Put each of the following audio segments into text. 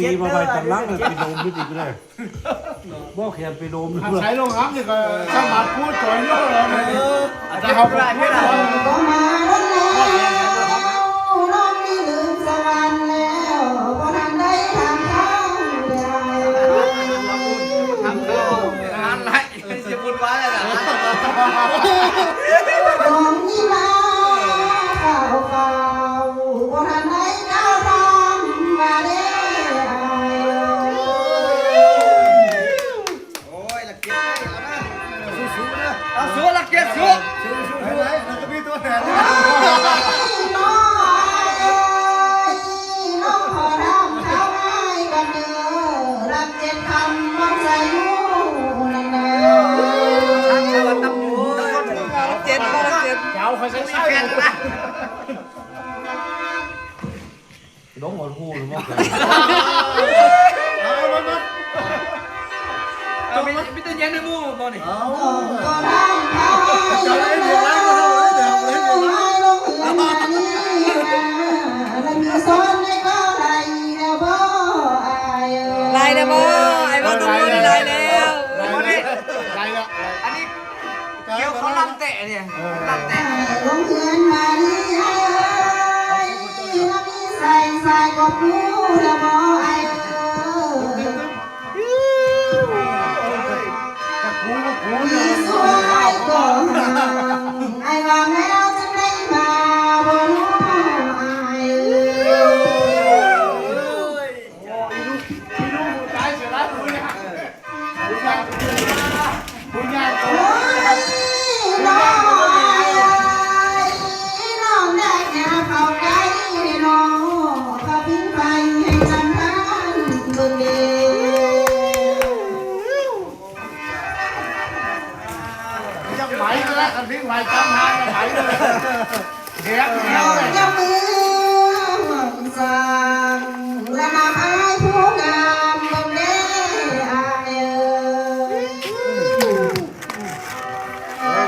มีมาไปตำลังเลยไปโดมนิดอีกเลยบ่แขนไปโดมเลย ใช้ลงครับนี่ก็สมัครพูดจ่อยเยอะเลยแต่เขาไม่ได้ก็มาแล้วน้องนี่ลืมสวรรค์แล้วบ่ทันได้ทำข้าวเลยทำข้าวงานไรจะพูดว่าอะไรนะน้องนี่มาเก่าบ่ทันได้ก้าวทำมาเด้โอ้ยละเกียดสู้ๆนะเอาสู้ละเกียดสู้แล้วก็มีตัวแทนน้องขอรำเท้าให้กันเด้อรักเจ็ดคำมันใจอยู่นั่นแหละ ทั้งชาวตำบลเจ็ดเจ้าเขาใช้ใช้ น้องหมดหูหรือบ่แขน จะไม่ต้องยันในมู่ตอนนี้ก็รำเท้าให้กันเด้อให้ลงเหือนมานี่แล้วมีซ้อนในก็ไหลแล้วบ่อาย ไล่แล้วบ่ไอ้บ่ต้องพูดไล่แล้ว ไรละ อันนี้เกี่ยวเขาลำเตะเนี่ยลำเตะ ลงเหือนมานี่แล้วมีใส่ก็พูดแล้วบ่อาย กู มีสวยก็ไอ้ว่าแมวจะได้มาบ่รู้อาย พี่ลูกตายเสียแล้วคุณเนี่ยคุณยาย โอ้ยน้องได้แค่เข้าใกล้น้องก็พิงไปให้จำนั้นเบิ่งเด้ยังไหวแล้วกันทิ้งไหวจำทางกันไหวเลยเดี๋ยวเดี๋ยว อย่ามือสั่งและนำอายผู้งามเบิ่งเด้อาย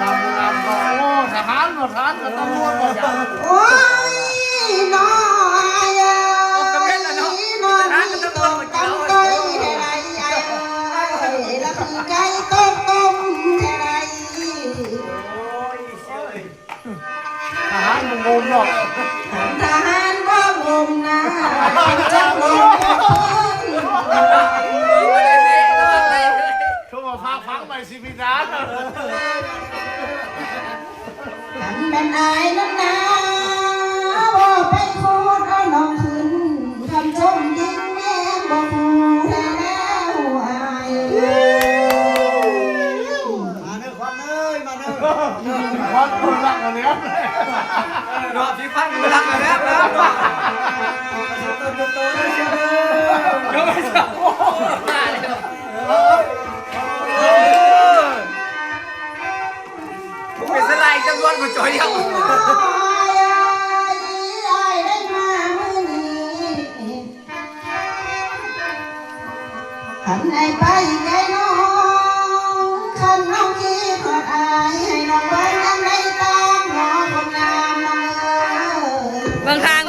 งามก็โอ้ทหารก็ตำรวจก็อย่าง โอ้ยน้อยน้องนี่ต้องกันไกลให้ไรแล้วคือไก่ต้มให้ไร ทหารมึงงงหรอก ทหารว่างมนะจะงม เขาบอกพาพังไปสิพิดา กันเป็นอายนั้นนะว่าไปโคตรเอาน้องขึ้นคำชมยิ่งแม่บอกหูแล้วอาย มาเนื้อความเอ้ยมาเนื้อ วัดคุณรักกันแล้ว รอพี่พันธุ์รักกันแล้วนะโตเลยเชียวเดี๋ยวไม่ใช่ผมเป็นสไลด์จำนวนคนจอยเดียว ขันให้ไปใจน้องขันน้องคิดทอดอายให้น้องไว้ยังได้ตามน้องคนงามน้องเอ้ย เบิ่งทาง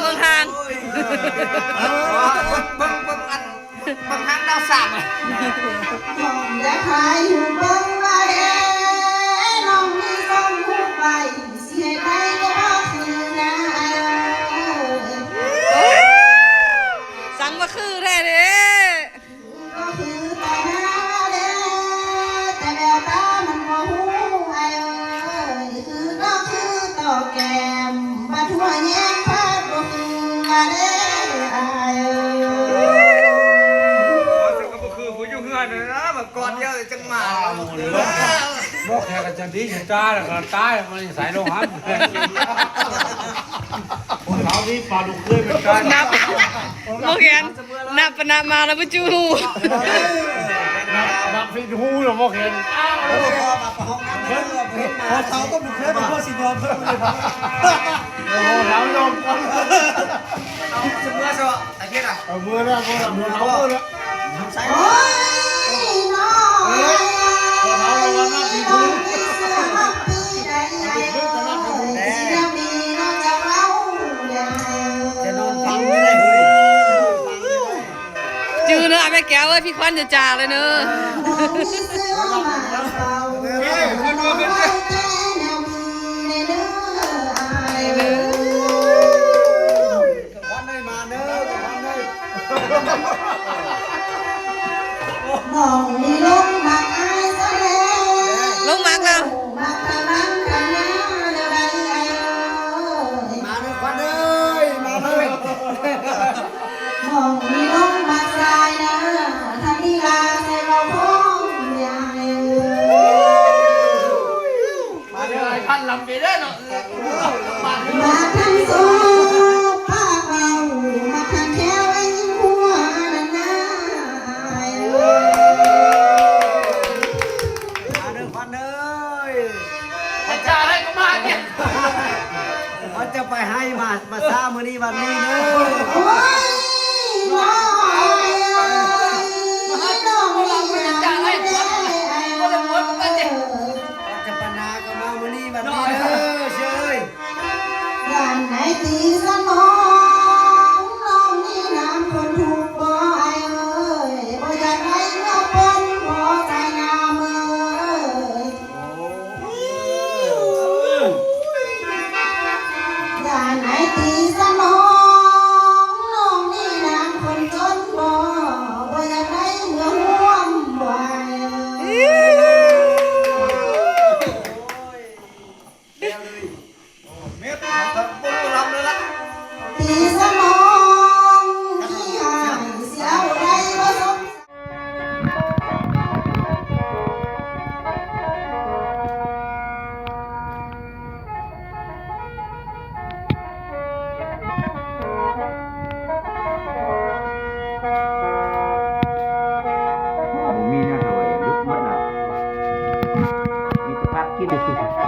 บางทางดาวสามอ่ะ น้องอยากหายอยู่เบิ่งไว้น้องมีส่งหูไปสิให้ได้ก็คือนะเอ้ย สั่งมาคือแท้เด้ ก็คือแต่หน้าเด้แต่แววตามันบ่หูไอ้เอ้ยคือก็คือต่อแก้มมาทั่วแย้มพาดบ่คือมาเด้ไอ้เอ้ย ซึ่งก็คือผู้อยู่เฮือนนะแบบก่อนเดียวจังมา บ่แขนกันจังดีจังจ้าแล้วก็ตายมันใส่ลงหันคนเขานี่ปลาดุกเคยเป็นการ นับโมเขียนนับปนับมาแล้วบ่จู นับพิษหูหรอพ่อเห็น พอเขาก็บุกเพื่อนพ่อสิยอมเพิ่มเลยครับ โอ้โหหลังลมกัน เอาเสมอซะไอ้เพี้ยนอ่ะ เอามือแล้วมือเขาแล้ว ใส่ โอ้ยน้อยน้องมีเสื้อมาปีใดใดสิยังมีน้องจะเล่าใหญ่ จะนอนฟังไม่ได้เลยฟังไม่ได้ อเนอะแม่แก้วเอ้ยพี่ควันจะจ่าเลยเนอะ น้องมีเสื้อมาเป่าน้องไว้แค่แนวมือในเด้ออายเอ้ย วันได้มาเด้อวันได้ น้องมีลมมักอายซะแล้ว ลงมักแล้ว มักกะลังกันนะเดี๋ยวใดไอ้เอ้ย มาเด้อวันเอ้ยมาเด้อ น้องมีลมมักสายนะทำดีลาใส่เราพ้องใหญ่เอ้ย มาเด้อท่านลำไปเด้อเนาะมาเด้อ มาทั้งโซ่ผ้าเบามาทั้งแควไอ้หัวนั่นนะไอ้เอ้ย มาเด้อวันเอ้ยอาจารย์ให้ก็มาเนี่ยเขาจะไปให้มาซ่ามื้อนี้วันนี้เด้อ โอ้ยน้อยเอ้ยน้องมีน้ำไม่ได้ไอ้เอ้ย จะปนาก็มามื้อนี้วันนี้เด้อเชย ย่านไหนตีสนองน้องนี่น้ำคนถูกบ่ไอ้เอ้ยบ่อยากให้เมื่อปนบ่ใจน้ำเอ้ยย่านไหนตีสนองน้องนี่น้ำคนจนบ่บ่อยากให้เมื่อห่วมบ่ไอ้เอ้ย เม็ดครับปูลำเลยละ ตีสนองที่หายเสียวได้บ่สม ผมมีหน้าถอยลึกมากนะมีสภาพกินภาพกิน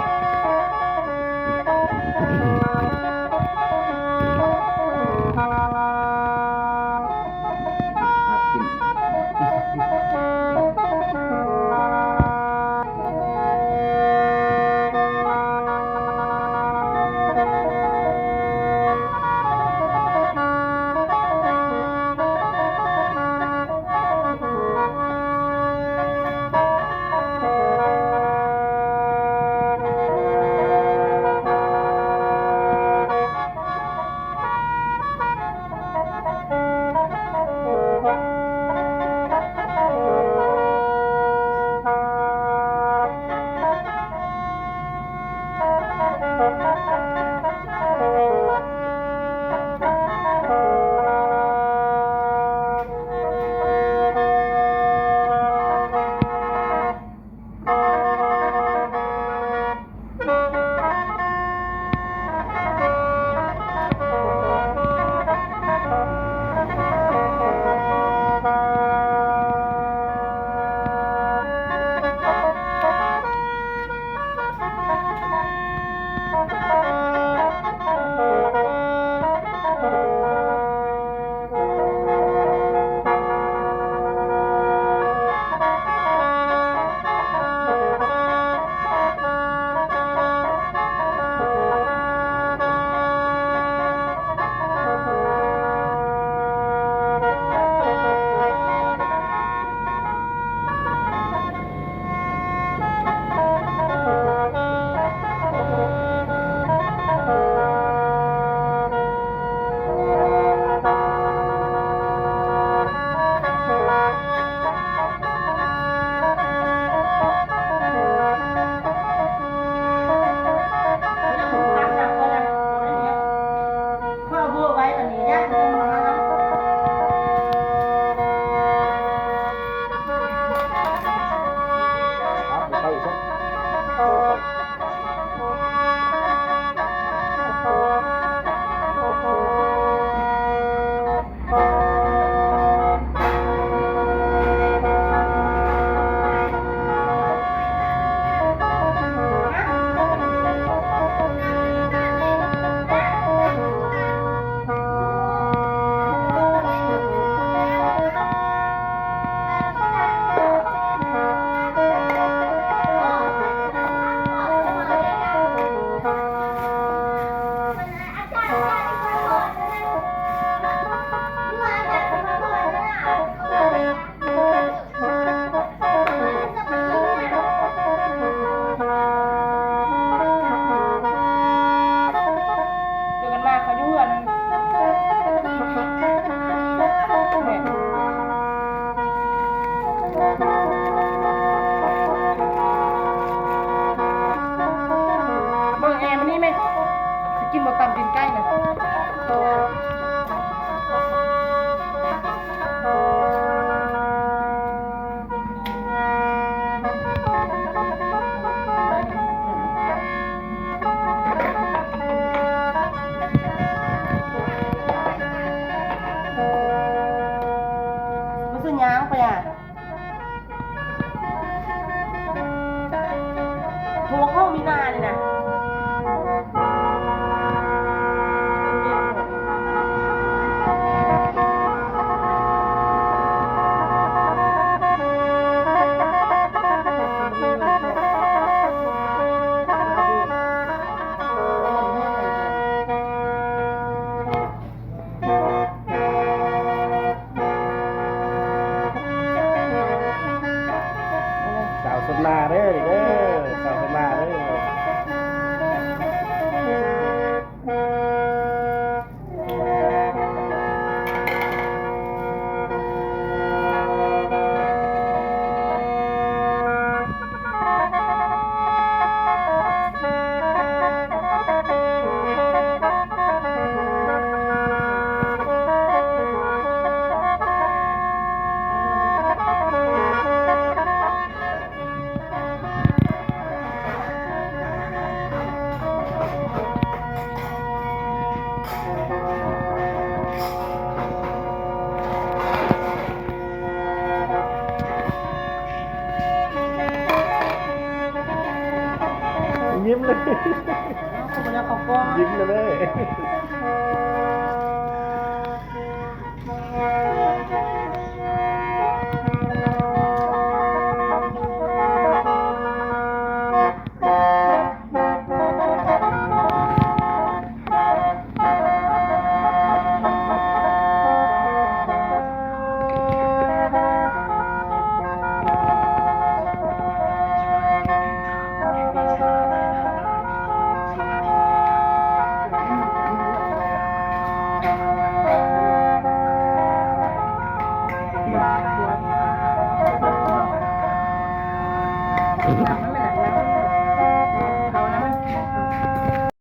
เลยยิ้มเลย Hãy subscribe cho kênh Ghiền Mì Gõ để không bỏ lỡ